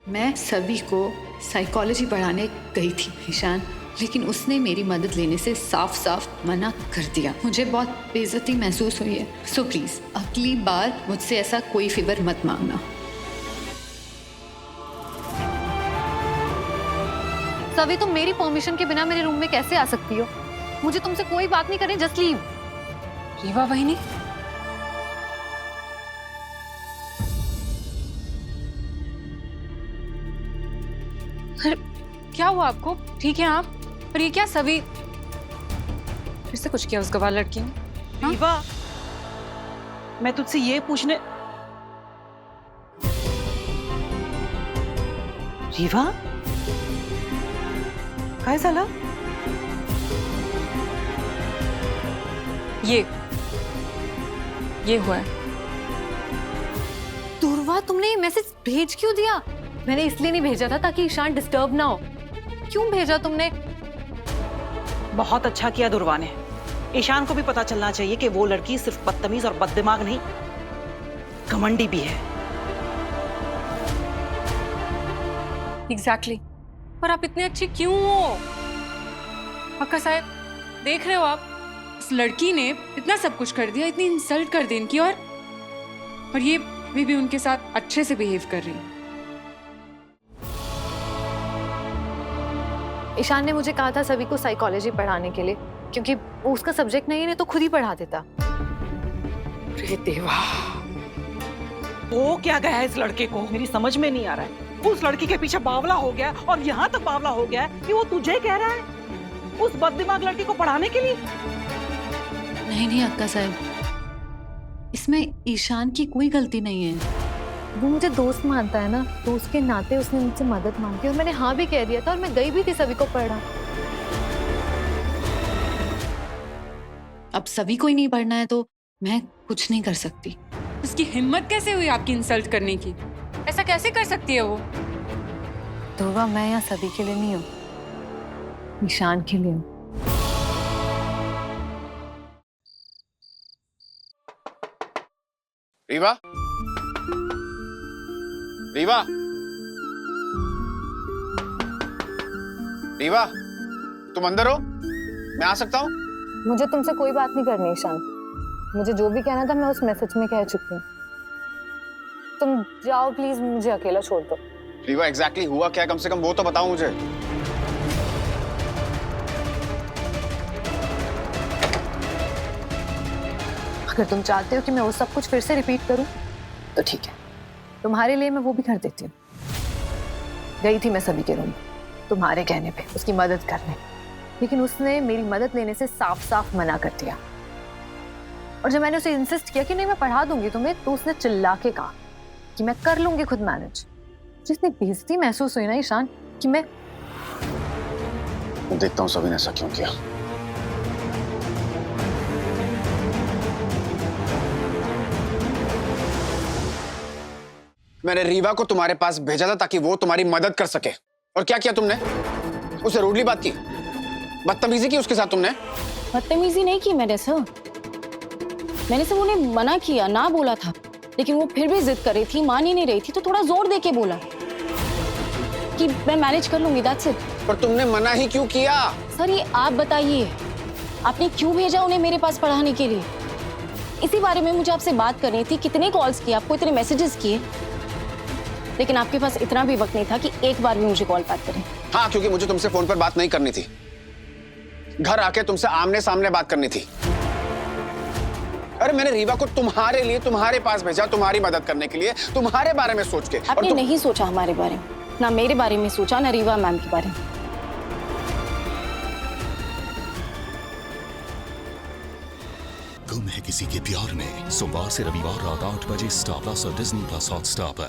मैं सभी को साइकोलॉजी पढ़ाने गई थी ईशान, लेकिन उसने मेरी मदद लेने से साफ साफ मना कर दिया। मुझे बहुत बेइज्जती महसूस हुई है। सो प्लीज अगली बार मुझसे ऐसा कोई फेवर मत मांगना। सभी, तुम मेरी परमिशन के बिना मेरे रूम में कैसे आ सकती हो? मुझे तुमसे कोई बात नहीं करनी, जस्ट लीव। रीवा बहनी, अरे क्या हुआ आपको? ठीक है आप? पर ये क्या सभी फिर से कुछ किया उस गवार लड़की ने? रीवा, मैं तुझसे ये पूछने। रीवा, काय झालं? ये हुआ है। दुर्वा, तुमने ये मैसेज भेज क्यों दिया? मैंने इसलिए नहीं भेजा था ताकि ईशान डिस्टर्ब ना हो। क्यों भेजा तुमने? बहुत अच्छा किया दुर्वा ने। ईशान को भी पता चलना चाहिए कि वो लड़की सिर्फ बदतमीज और बददिमाग नहीं, घमंडी भी है। एग्जैक्टली। पर आप इतने अच्छे क्यों हो? अक्का साहब, देख रहे हो आप, उस लड़की ने इतना सब कुछ कर दिया, इतनी इंसल्ट कर दी इनकी, और ये भी उनके साथ अच्छे से बिहेव कर रही है। ईशान ने मुझे कहा था सभी को साइकोलॉजी पढ़ाने के लिए, क्योंकि वो उसका सब्जेक्ट नहीं है तो खुद ही पढ़ा देता। अरे देवा, वो क्या गया है इस लड़के को, मेरी समझ में नहीं आ रहा है। उस लड़की के पीछे बावला हो गया और यहाँ तक बावला हो गया कि वो तुझे कह रहा है उस बददिमाग लड़की को पढ़ाने के लिए। नहीं अक्का साहब, इसमें ईशान की कोई गलती नहीं है। वो मुझे दोस्त मानता है ना, तो उसके नाते उसने मुझसे मदद मांगी और मैंने हाँ भी कह दिया था, और मैं गई भी थी सभी को पढ़ा। अब सभी को ही नहीं पढ़ना है तो मैं कुछ नहीं कर सकती। उसकी हिम्मत कैसे हुई आपकी इंसल्ट करने की? ऐसा कैसे कर सकती है वो? दुर्वा, मैं यहाँ सभी के लिए नहीं हूँ, ईशान के लिए हूँ। रीवा, रीवा, रीवा, तुम अंदर हो? मैं आ सकता हूँ? मुझे तुमसे कोई बात नहीं करनी ईशान। मुझे जो भी कहना था मैं उस मैसेज में कह चुकी हूँ। तुम जाओ प्लीज, मुझे अकेला छोड़ दो। रीवा, एग्जैक्टली हुआ क्या है, कम से कम वो तो बताओ मुझे। अगर तुम चाहते हो कि मैं वो सब कुछ फिर से रिपीट करूं तो ठीक है, तुम्हारे लिए मैं वो भी कर देती हूँ। गई थी मैं सभी के रूम तुम्हारे कहने पे उसकी मदद करने, लेकिन उसने मेरी मदद लेने से साफ साफ मना कर दिया। और जब मैंने उसे इंसिस्ट किया कि नहीं मैं पढ़ा दूंगी तुम्हें, तो उसने चिल्ला के कहा कि मैं कर लूंगी खुद मैनेज। जितनी बेइज्जती महसूस हुई ना ईशान, कि मैं देखता हूँ सभी ने ऐसा क्यों किया। मैंने रीवा को तुम्हारे पास भेजा था ताकि वो तुम्हारी मदद कर सके, और क्या किया तुमने? उसे रूडली बात की, बदतमीजी की उसके साथ तुमने। बदतमीजी नहीं की मैंने सर, मैंने सिर्फ उन्हें मना किया, ना बोला था, लेकिन वो फिर भी जिद कर रही थी, मान ही नहीं रही थी, तो थोड़ा जोर दे के बोला कि मैं मैनेज कर लूंगी, दैट्स इट। पर तुमने मना ही क्यों किया? सर ये आप बताइए, आपने क्यों भेजा उन्हें मेरे पास पढ़ाने के लिए? इसी बारे में मुझे आपसे बात करनी थी। कितने कॉल्स किए आपको, इतने मैसेजेस किए, लेकिन आपके पास इतना भी वक्त नहीं था कि एक बार भी मुझे कॉल बैक करें। हाँ, क्योंकि मुझे तुमसे फोन पर बात नहीं करनी थी, घर आके तुमसे आमने सामने बात करनी थी। अरे मैंने रीवा को तुम्हारे लिए तुम्हारे पास भेजा, तुम्हारी मदद करने के लिए, तुम्हारे बारे में सोच के। आपने नहीं सोचा हमारे बारे में, ना मेरे बारे में सोचा, ना रीवा मैम के बारे में। गुम है किसी के प्यार में, सोमवार से रविवार रात 8 बजे स्टार प्लस और डिज्नी प्लस हॉटस्टार पर।